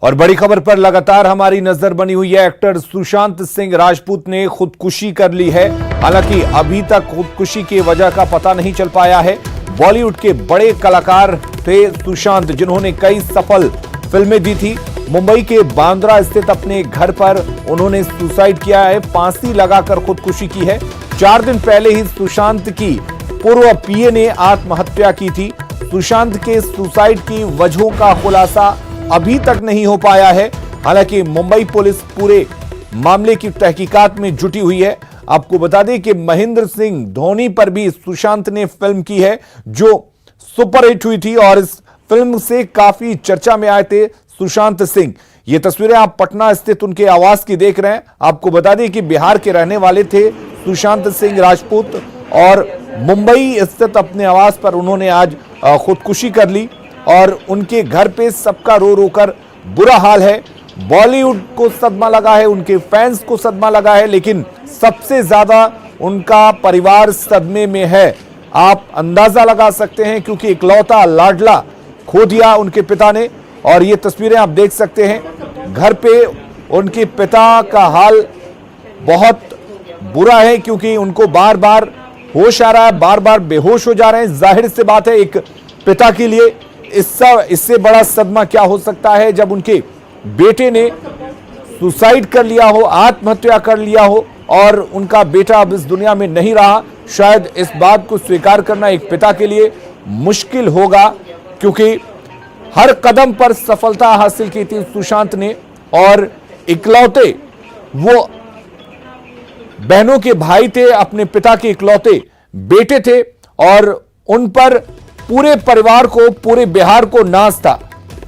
और बड़ी खबर पर लगातार हमारी नजर बनी हुई है। एक्टर सुशांत सिंह राजपूत ने खुदकुशी कर ली है। हालांकि अभी तक खुदकुशी की वजह का पता नहीं चल पाया है। बॉलीवुड के बड़े कलाकार थे सुशांत, जिन्होंने कई सफल फिल्में दी थी। मुंबई के बांद्रा स्थित अपने घर पर उन्होंने सुसाइड किया है, फांसी लगाकर खुदकुशी की है। 4 दिन पहले ही सुशांत की पूर्व पीए ने आत्महत्या की थी। सुशांत के सुसाइड की वजहों का खुलासा अभी तक नहीं हो पाया है। हालांकि मुंबई पुलिस पूरे मामले की तहकीकात में जुटी हुई है। आपको बता दें कि महेंद्र सिंह धोनी पर भी सुशांत ने फिल्म की है, जो सुपरहिट हुई थी और इस फिल्म से काफी चर्चा में आए थे सुशांत सिंह। ये तस्वीरें आप पटना स्थित उनके आवास की देख रहे हैं। आपको बता दें कि बिहार के रहने वाले थे सुशांत सिंह राजपूत और मुंबई स्थित अपने आवास पर उन्होंने आज खुदकुशी कर ली और उनके घर पे सबका रो रो कर बुरा हाल है। बॉलीवुड को सदमा लगा है, उनके फैंस को सदमा लगा है, लेकिन सबसे ज्यादा उनका परिवार सदमे में है। आप अंदाजा लगा सकते हैं क्योंकि इकलौता लाडला खो दिया उनके पिता ने। और ये तस्वीरें आप देख सकते हैं, घर पे उनके पिता का हाल बहुत बुरा है क्योंकि उनको बार बार होश आ रहा है, बार बार बेहोश हो जा रहे हैं। जाहिर सी बात है एक पिता के लिए इससे बड़ा सदमा क्या हो सकता है जब उनके बेटे ने सुसाइड कर लिया हो, आत्महत्या कर लिया हो और उनका बेटा अब इस दुनिया में नहीं रहा। शायद इस बात को स्वीकार करना एक पिता के लिए मुश्किल होगा क्योंकि हर कदम पर सफलता हासिल की थी सुशांत ने और इकलौते वो बहनों के भाई थे, अपने पिता के इकलौते बेटे थे और उन पर पूरे परिवार को, पूरे बिहार को नाज था।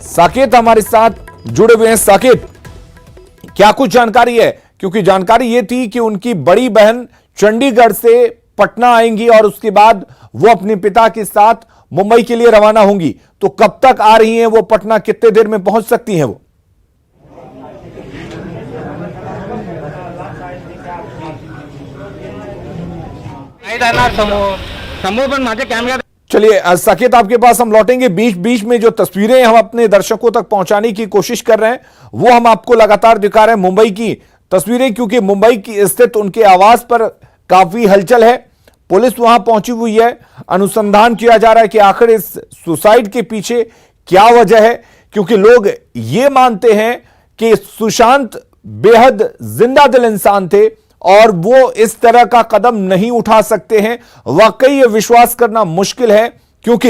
साकेत हमारे साथ जुड़े हुए हैं। साकेत, क्या कुछ जानकारी है? क्योंकि जानकारी यह थी कि उनकी बड़ी बहन चंडीगढ़ से पटना आएंगी और उसके बाद वो अपने पिता के साथ मुंबई के लिए रवाना होंगी। तो कब तक आ रही हैं वो पटना, कितने देर में पहुंच सकती हैं वो? चलिए साकेत, आपके पास हम लौटेंगे। बीच बीच में जो तस्वीरें हम अपने दर्शकों तक पहुंचाने की कोशिश कर रहे हैं वो हम आपको लगातार दिखा रहे हैं, मुंबई की तस्वीरें, क्योंकि मुंबई की स्थित उनके आवास पर काफी हलचल है। पुलिस वहां पहुंची हुई है, अनुसंधान किया जा रहा है कि आखिर इस सुसाइड के पीछे क्या वजह है, क्योंकि लोग ये मानते हैं कि सुशांत बेहद जिंदा दिल इंसान थे और वो इस तरह का कदम नहीं उठा सकते हैं। वाकई ये विश्वास करना मुश्किल है क्योंकि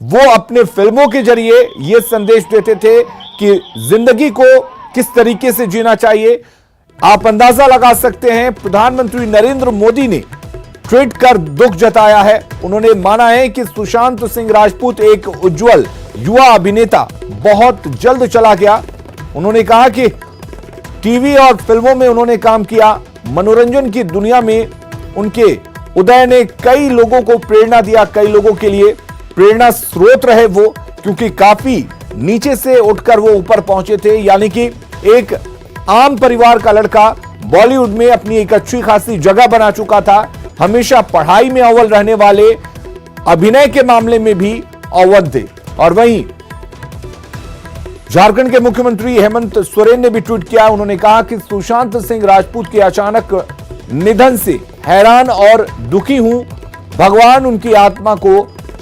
वो अपने फिल्मों के जरिए ये संदेश देते थे कि जिंदगी को किस तरीके से जीना चाहिए। आप अंदाजा लगा सकते हैं, प्रधानमंत्री नरेंद्र मोदी ने ट्वीट कर दुख जताया है। उन्होंने माना है कि सुशांत सिंह राजपूत एक उज्जवल युवा अभिनेता बहुत जल्द चला गया। उन्होंने कहा कि टीवी और फिल्मों में उन्होंने काम किया, मनोरंजन की दुनिया में उनके उदय ने कई लोगों को प्रेरणा दिया, कई लोगों के लिए प्रेरणा स्रोत रहे वो, क्योंकि काफी नीचे से उठकर वो ऊपर पहुंचे थे। यानी कि एक आम परिवार का लड़का बॉलीवुड में अपनी एक अच्छी खासी जगह बना चुका था। हमेशा पढ़ाई में अव्वल रहने वाले, अभिनय के मामले में भी अव्वल थे। और वहीं झारखंड के मुख्यमंत्री हेमंत सोरेन ने भी ट्वीट किया। उन्होंने कहा कि सुशांत सिंह राजपूत के अचानक निधन से हैरान और दुखी हूं, भगवान उनकी आत्मा को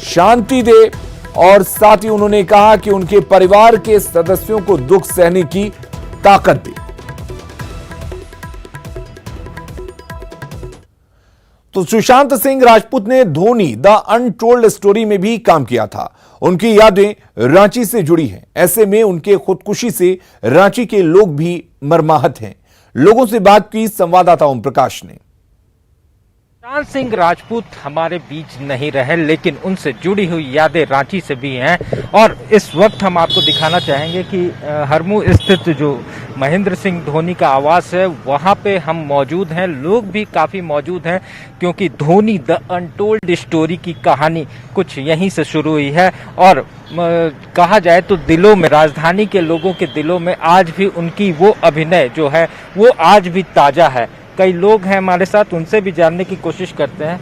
शांति दे। और साथ ही उन्होंने कहा कि उनके परिवार के सदस्यों को दुख सहने की ताकत दे। तो सुशांत सिंह राजपूत ने धोनी द अनटोल्ड स्टोरी में भी काम किया था। उनकी यादें रांची से जुड़ी हैं। ऐसे में उनके खुदकुशी से रांची के लोग भी मर्माहत हैं। लोगों से बात की संवाददाता ओम प्रकाश ने। सुशांत सिंह राजपूत हमारे बीच नहीं रहे, लेकिन उनसे जुड़ी हुई यादें रांची से भी हैं। और इस वक्त हम आपको दिखाना चाहेंगे कि हरमू स्थित जो महेंद्र सिंह धोनी का आवास है वहां पे हम मौजूद हैं। लोग भी काफी मौजूद हैं क्योंकि धोनी द अनटोल्ड स्टोरी की कहानी कुछ यहीं से शुरू हुई है। और कहा जाए तो दिलों में, राजधानी के लोगों के दिलों में आज भी उनकी वो अभिनय जो है वो आज भी ताजा है। कई लोग हैं हमारे साथ, उनसे भी जानने की कोशिश करते हैं।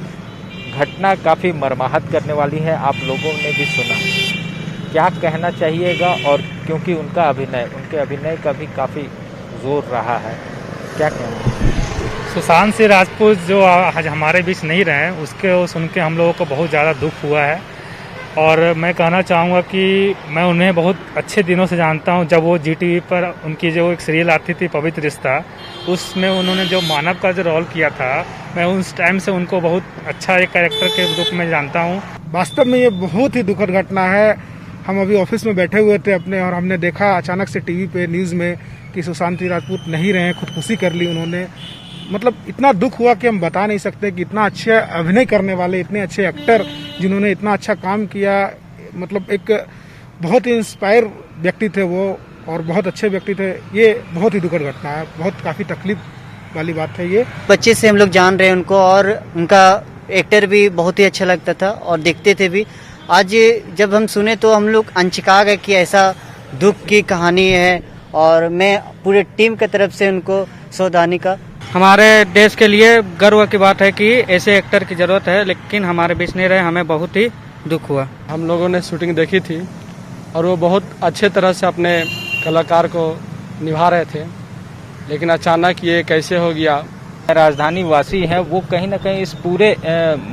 घटना काफी मर्माहत करने वाली है, आप लोगों ने भी सुना। क्या कहना चाहिएगा? और क्योंकि उनके अभिनय का भी काफ़ी जोर रहा है, क्या कहना? सुशांत सिंह राजपूत जो आज हमारे बीच नहीं रहे, उसके सुन के हम लोगों को बहुत ज़्यादा दुख हुआ है। और मैं कहना चाहूँगा कि मैं उन्हें बहुत अच्छे दिनों से जानता हूँ। जब वो जीटीवी पर उनकी जो एक सीरियल आती थी पवित्र रिश्ता, उसमें उन्होंने जो मानव का जो रोल किया था, मैं उस टाइम से उनको बहुत अच्छा एक कैरेक्टर के रूप में जानता हूँ। वास्तव में ये बहुत ही दुखद घटना है। हम अभी ऑफिस में बैठे हुए थे अपने, और हमने देखा अचानक से टीवी पे न्यूज़ में कि सुशांत सिंह राजपूत नहीं रहे, खुदकुशी कर ली उन्होंने। मतलब इतना दुख हुआ कि हम बता नहीं सकते कि इतना अच्छे अभिनय करने वाले, इतने अच्छे एक्टर जिन्होंने इतना अच्छा काम किया, मतलब एक बहुत ही इंस्पायर व्यक्ति थे वो, और बहुत अच्छे व्यक्ति थे। ये बहुत ही दुखद घटना है, बहुत काफ़ी तकलीफ वाली बात है ये। बच्चे से हम लोग जान रहे हैं उनको, और उनका एक्टर भी बहुत ही अच्छा लगता था और देखते थे भी। आज जब हम सुने तो हम लोग अनचिका गए कि ऐसा दुख की कहानी है, और मैं पूरे टीम की तरफ से उनको सावधानी का। हमारे देश के लिए गर्व की बात है कि ऐसे एक्टर की ज़रूरत है, लेकिन हमारे बीच नहीं रहे, हमें बहुत ही दुख हुआ। हम लोगों ने शूटिंग देखी थी और वो बहुत अच्छे तरह से अपने कलाकार को निभा रहे थे, लेकिन अचानक ये कैसे हो गया। राजधानी वासी हैं, वो कहीं ना कहीं इस पूरे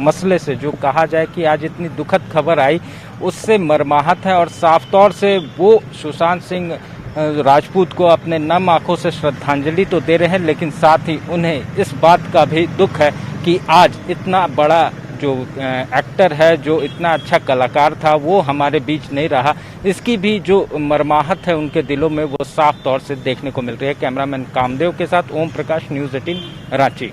मसले से, जो कहा जाए कि आज इतनी दुखद खबर आई, उससे मर्माहत है। और साफ तौर से वो सुशांत सिंह राजपूत को अपने नम आंखों से श्रद्धांजलि तो दे रहे हैं, लेकिन साथ ही उन्हें इस बात का भी दुख है कि आज इतना बड़ा जो एक्टर है, जो इतना अच्छा कलाकार था, वो हमारे बीच नहीं रहा। इसकी भी जो मर्माहत है उनके दिलों में, वो साफ तौर से देखने को मिल रही है। कैमरामैन कामदेव के साथ ओम प्रकाश, न्यूज़ 18 रांची।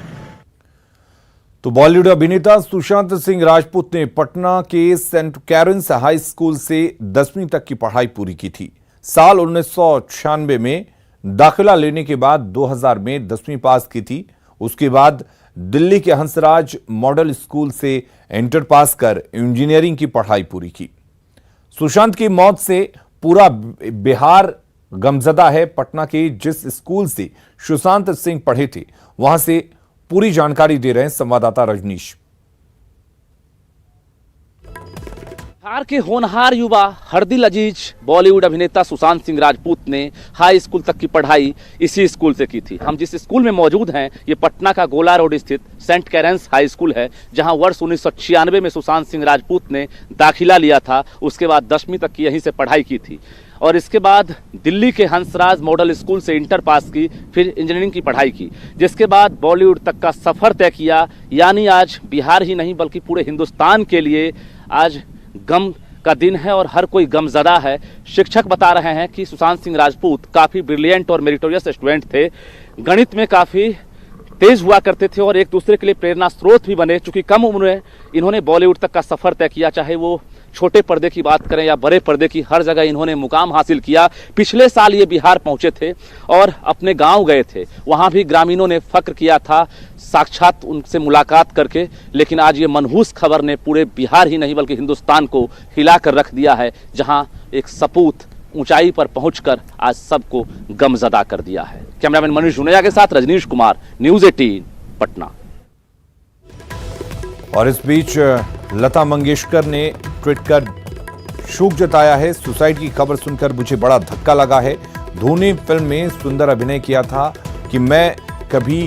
तो बॉलीवुड अभिनेता सुशांत सिंह राजपूत ने पटना के सेंट कैरेंस हाई स्कूल से 10वीं तक की पढ़ाई पूरी की थी। साल 1996 में दाखिला लेने के बाद 2000 में 10वीं पास की थी। उसके बाद दिल्ली के हंसराज मॉडल स्कूल से इंटर पास कर इंजीनियरिंग की पढ़ाई पूरी की। सुशांत की मौत से पूरा बिहार गमजदा है। पटना के जिस स्कूल से सुशांत सिंह पढ़े थे, वहां से पूरी जानकारी दे रहे हैं संवाददाता रजनीश। बिहार के होनहार युवा हरदिल अजीज बॉलीवुड अभिनेता सुशांत सिंह राजपूत ने हाई स्कूल तक की पढ़ाई इसी स्कूल से की थी। हम जिस स्कूल में मौजूद हैं, ये पटना का गोला रोड स्थित सेंट कैरेंस हाई स्कूल है, जहां वर्ष 1996 में सुशांत सिंह राजपूत ने दाखिला लिया था। उसके बाद 10वीं तक की यहीं से पढ़ाई की थी, और इसके बाद दिल्ली के हंसराज मॉडल स्कूल से इंटर पास की, फिर इंजीनियरिंग की पढ़ाई की, जिसके बाद बॉलीवुड तक का सफर तय किया। यानी आज बिहार ही नहीं बल्कि पूरे हिंदुस्तान के लिए आज गम का दिन है और हर कोई गमजदा है। शिक्षक बता रहे हैं कि सुशांत सिंह राजपूत काफ़ी ब्रिलियंट और मेरिटोरियस स्टूडेंट थे, गणित में काफ़ी तेज हुआ करते थे और एक दूसरे के लिए प्रेरणा स्रोत भी बने। चूंकि कम उम्र में इन्होंने बॉलीवुड तक का सफर तय किया, चाहे वो छोटे पर्दे की बात करें या बड़े पर्दे की, हर जगह इन्होंने मुकाम हासिल किया। पिछले साल ये बिहार पहुंचे थे और अपने गांव गए थे, वहां भी ग्रामीणों ने फक्र किया था साक्षात उनसे मुलाकात करके। लेकिन आज ये मनहूस खबर ने पूरे बिहार ही नहीं बल्कि हिंदुस्तान को हिला कर रख दिया है, जहां एक सपूत ऊंचाई पर पहुंचकर आज सबको गमजदा कर दिया है। कैमरामैन मनीष जुनेजा के साथ रजनीश कुमार, न्यूज़ 18 पटना। और इस बीच लता मंगेशकर ने ट्वीट कर शोक जताया है। सुसाइड की खबर सुनकर मुझे बड़ा धक्का लगा है। धोनी फिल्म में सुंदर अभिनय किया था कि मैं कभी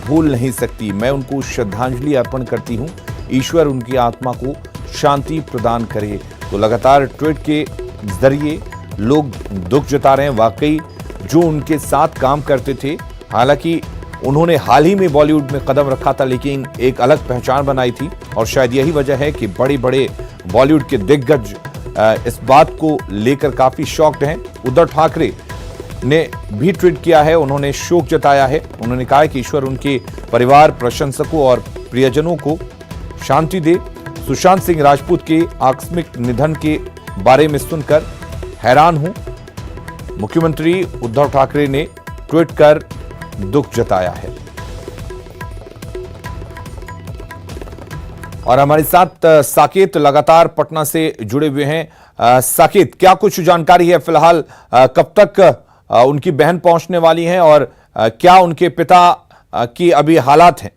भूल नहीं सकती। मैं उनको श्रद्धांजलि अर्पण करती हूं। ईश्वर उनकी आत्मा को शांति प्रदान करे। तो लगातार ट्वीट के जरिए लोग दुख जता रहे हैं। वाकई जो उनके साथ काम करते थे, हालांकि उन्होंने हाल ही में बॉलीवुड में कदम रखा था, लेकिन एक अलग पहचान बनाई थी। और शायद यही वजह है कि बड़े बड़े बॉलीवुड के दिग्गज इस बात को लेकर काफी शॉक्ड हैं। उद्धव ठाकरे ने भी ट्वीट किया है, उन्होंने शोक जताया है। उन्होंने कहा है कि ईश्वर उनके परिवार, प्रशंसकों और प्रियजनों को शांति दे। सुशांत सिंह राजपूत के आकस्मिक निधन के बारे में सुनकर हैरान हूं। मुख्यमंत्री उद्धव ठाकरे ने ट्वीट कर दुख जताया है। और हमारे साथ साकेत लगातार पटना से जुड़े हुए हैं। साकेत, क्या कुछ जानकारी है फिलहाल? कब तक उनकी बहन पहुंचने वाली हैं और क्या उनके पिता की अभी हालात हैं?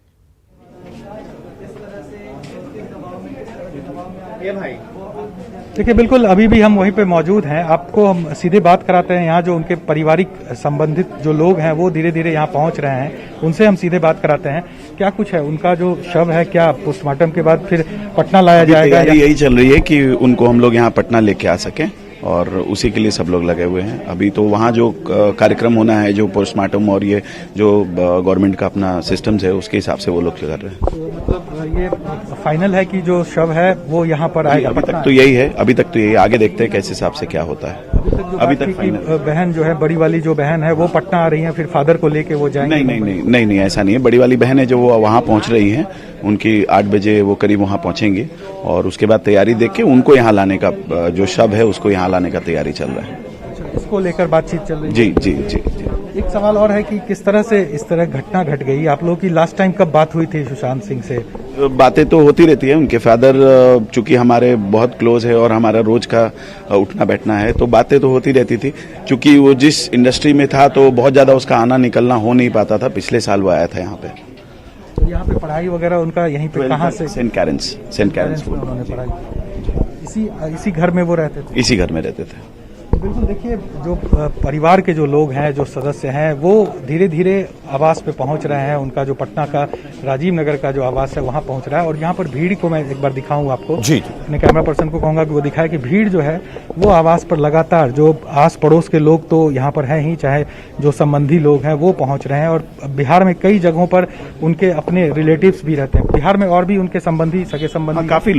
देखिए बिल्कुल अभी भी हम वहीं पे मौजूद हैं। आपको हम सीधे बात कराते हैं। यहाँ जो उनके पारिवारिक संबंधित जो लोग हैं वो धीरे धीरे यहाँ पहुँच रहे हैं, उनसे हम सीधे बात कराते हैं। क्या कुछ है, उनका जो शव है क्या पोस्टमार्टम के बाद फिर पटना लाया जाएगा? यही चल रही है कि उनको हम लोग यहाँ पटना लेके आ सकें और उसी के लिए सब लोग लगे हुए हैं। अभी तो वहाँ जो कार्यक्रम होना है, जो पोस्टमार्टम और ये जो गवर्नमेंट का अपना सिस्टम्स है उसके हिसाब से वो लोग कर रहे हैं। तो मतलब ये फाइनल है कि जो शव है वो यहाँ पर आएगा? अभी तक तो यही है, अभी तक तो यही। आगे देखते हैं कैसे हिसाब से क्या होता है। अभी तक फाइनल। बहन जो है, बड़ी वाली जो बहन है वो पटना आ रही है, फिर फादर को लेके वो जाएंगे? नहीं, ऐसा नहीं है। बड़ी वाली बहन है जो वो वहाँ पहुँच रही हैं, उनकी 8 बजे वो करीब वहाँ पहुँचेंगे और उसके बाद तैयारी देख के उनको यहाँ लाने का, जो शव है उसको यहाँ लाने का तैयारी चल रहा है। इसको लेकर बातचीत चल रही है? जी। एक सवाल और है कि किस तरह से इस तरह घटना घट गई? आप लोगों की लास्ट टाइम कब बात हुई थी सुशांत सिंह से? बातें तो होती रहती है। उनके फादर चूंकि हमारे बहुत क्लोज है और हमारा रोज का उठना बैठना है, तो बातें तो होती रहती थी। क्योंकि वो जिस इंडस्ट्री में था तो बहुत ज्यादा उसका आना निकलना हो नहीं पाता था। पिछले साल वो आया था यहाँ पे। तो यहाँ पे पढ़ाई वगैरह उनका यहीं पे कहाँ से? सेंट कैरेंस में उन्होंने पढ़ाई। इसी घर में वो रहते थे? इसी घर में रहते थे। बिल्कुल। देखिए जो परिवार के जो लोग हैं, जो सदस्य हैं, वो धीरे धीरे आवास पे पहुंच रहे हैं। उनका जो पटना का राजीव नगर का जो आवास है वहां पहुंच रहा है। और यहाँ पर भीड़ को मैं एक बार दिखाऊं आपको। जी। अपने कैमरा पर्सन को कहूंगा कि वो दिखाए कि भीड़ जो है वो आवास पर लगातार, जो आस पड़ोस के लोग तो यहाँ पर हैं ही, चाहे जो संबंधी लोग हैं वो पहुंच रहे हैं। और बिहार में कई जगहों पर उनके अपने रिलेटिव्स भी रहते हैं। बिहार में और भी उनके संबंधी, सगे संबंधी काफी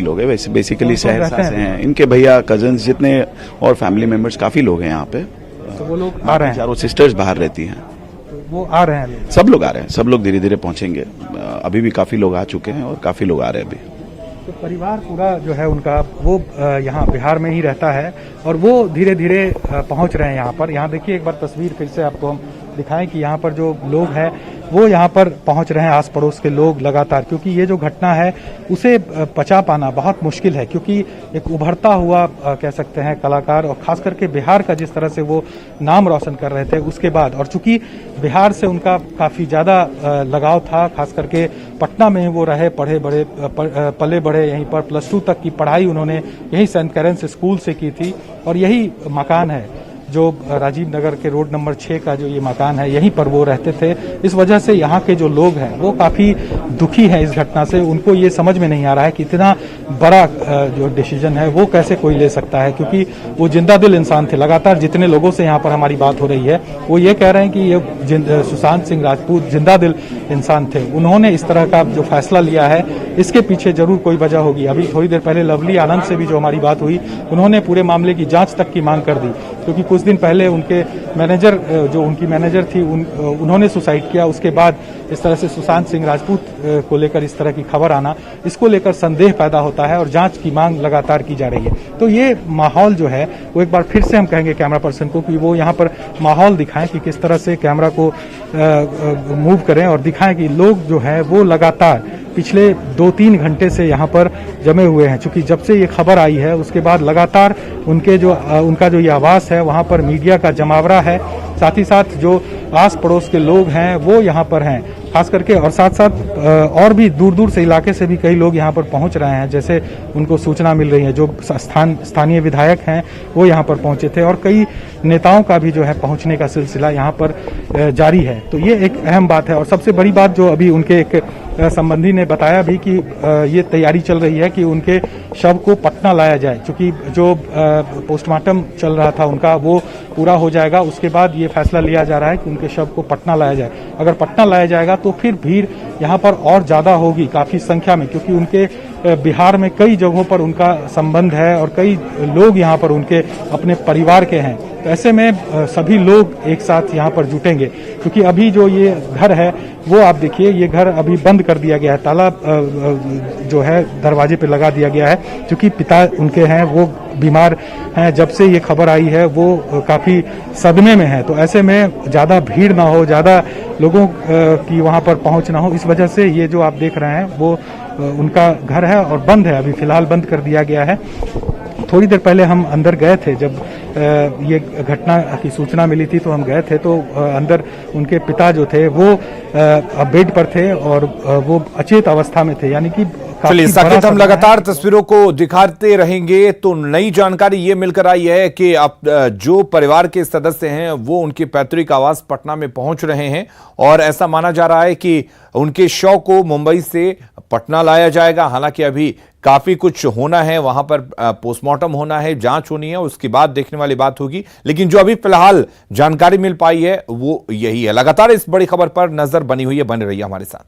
लोग हैं। वैसे बेसिकली सहरसा से हैं, इनके भैया, कजन्स, जितने और फैमिली मेंबर्स काफी लोग हैं यहाँ पे। तो वो लोग आ रहे हैं? चारों सिस्टर्स बाहर रहती हैं। वो आ रहे हैं? सब लोग आ रहे हैं। सब लोग धीरे धीरे पहुंचेंगे। अभी भी काफी लोग आ चुके हैं और काफी लोग आ रहे हैं अभी। तो परिवार पूरा जो है उनका वो यहाँ बिहार में ही रहता है और वो धीरे धीरे पहुंच रहे हैं यहाँ पर। यहाँ देखिए एक बार तस्वीर फिर से आपको हम दिखाएं कि यहाँ पर जो लोग हैं वो यहाँ पर पहुंच रहे हैं, आस पड़ोस के लोग लगातार। क्योंकि ये जो घटना है उसे पचा पाना बहुत मुश्किल है। क्योंकि एक उभरता हुआ कह सकते हैं कलाकार, और खास करके बिहार का जिस तरह से वो नाम रोशन कर रहे थे उसके बाद, और चूंकि बिहार से उनका काफ़ी ज़्यादा लगाव था, खास करके पटना में ही वो रहे, पले बढ़े यहीं पर। +2 तक की पढ़ाई उन्होंने यही सेंट कैरेंस स्कूल से की थी और यही मकान है जो राजीव नगर के रोड नंबर 6 का जो ये मकान है, यहीं पर वो रहते थे। इस वजह से यहाँ के जो लोग हैं वो काफ़ी दुखी हैं इस घटना से। उनको ये समझ में नहीं आ रहा है कि इतना बड़ा जो डिसीजन है वो कैसे कोई ले सकता है। क्योंकि वो जिंदा दिल इंसान थे। लगातार जितने लोगों से यहाँ पर हमारी बात हो रही है वो ये कह रहे हैं कि ये सुशांत सिंह राजपूत जिंदा दिल इंसान थे। उन्होंने इस तरह का जो फैसला लिया है इसके पीछे जरूर कोई वजह होगी। अभी थोड़ी देर पहले लवली आनंद से भी जो हमारी बात हुई, उन्होंने पूरे मामले की जाँच तक की मांग कर दी। क्योंकि कुछ दिन पहले उनके मैनेजर, जो उनकी मैनेजर थी, उन्होंने सुसाइड किया। उसके बाद इस तरह से सुशांत सिंह राजपूत को लेकर इस तरह की खबर आना, इसको लेकर संदेह पैदा होता है और जांच की मांग लगातार की जा रही है। तो ये माहौल जो है वो एक बार फिर से हम कहेंगे कैमरा पर्सन को कि वो यहाँ पर माहौल दिखाएं कि किस तरह से कैमरा को मूव करें और दिखाएं कि लोग जो है वो लगातार पिछले 2-3 घंटे से यहाँ पर जमे हुए हैं। चूंकि जब से ये खबर आई है उसके बाद लगातार उनका जो ये आवास है वहाँ पर मीडिया का जमावड़ा है। साथ ही साथ जो आस पड़ोस के लोग हैं वो यहाँ पर हैं खास करके, और साथ साथ और भी दूर दूर से इलाके से भी कई लोग यहाँ पर पहुँच रहे हैं। जैसे उनको सूचना मिल रही है, जो स्थानीय विधायक हैं वो यहाँ पर पहुँचे थे और कई नेताओं का भी जो है पहुँचने का सिलसिला यहाँ पर जारी है। तो ये एक अहम बात है। और सबसे बड़ी बात जो अभी उनके एक संबंधी ने बताया भी कि ये तैयारी चल रही है कि उनके शव को पटना लाया जाए। क्योंकि जो पोस्टमार्टम चल रहा था उनका वो पूरा हो जाएगा, उसके बाद ये फैसला लिया जा रहा है कि उनके शव को पटना लाया जाए। अगर पटना लाया जाएगा तो फिर भीड़ यहाँ पर और ज़्यादा होगी काफ़ी संख्या में। क्योंकि उनके बिहार में कई जगहों पर उनका संबंध है और कई लोग यहाँ पर उनके अपने परिवार के हैं। तो ऐसे में सभी लोग एक साथ यहाँ पर जुटेंगे। क्योंकि अभी जो ये घर है वो आप देखिए, ये घर अभी बंद कर दिया गया है, ताला जो है दरवाजे पे लगा दिया गया है। क्योंकि पिता उनके हैं वो बीमार हैं, जब से ये खबर आई है वो काफ़ी सदमे में है। तो ऐसे में ज़्यादा भीड़ ना हो, ज़्यादा लोगों की वहाँ पर पहुँच ना हो, इस वजह से ये जो आप देख रहे हैं वो उनका घर है और बंद है, अभी फिलहाल बंद कर दिया गया है। थोड़ी देर पहले हम अंदर गए थे, जब ये घटना की सूचना मिली थी तो हम गए थे, तो अंदर उनके पिता जो थे वो बेड पर थे और वो अचेत अवस्था में थे, यानी कि चलिए साकिब, हम लगातार तस्वीरों को दिखाते रहेंगे। तो नई जानकारी ये मिलकर आई है कि अब जो परिवार के सदस्य हैं वो उनके पैतृक आवास पटना में पहुंच रहे हैं और ऐसा माना जा रहा है कि उनके शव को मुंबई से पटना लाया जाएगा। हालांकि अभी काफी कुछ होना है, वहां पर पोस्टमार्टम होना है, जांच होनी है, उसके बाद देखने वाली बात होगी। लेकिन जो अभी फिलहाल जानकारी मिल पाई है वो यही है। लगातार इस बड़ी खबर पर नजर बनी हुई है, बने रहिए हमारे साथ।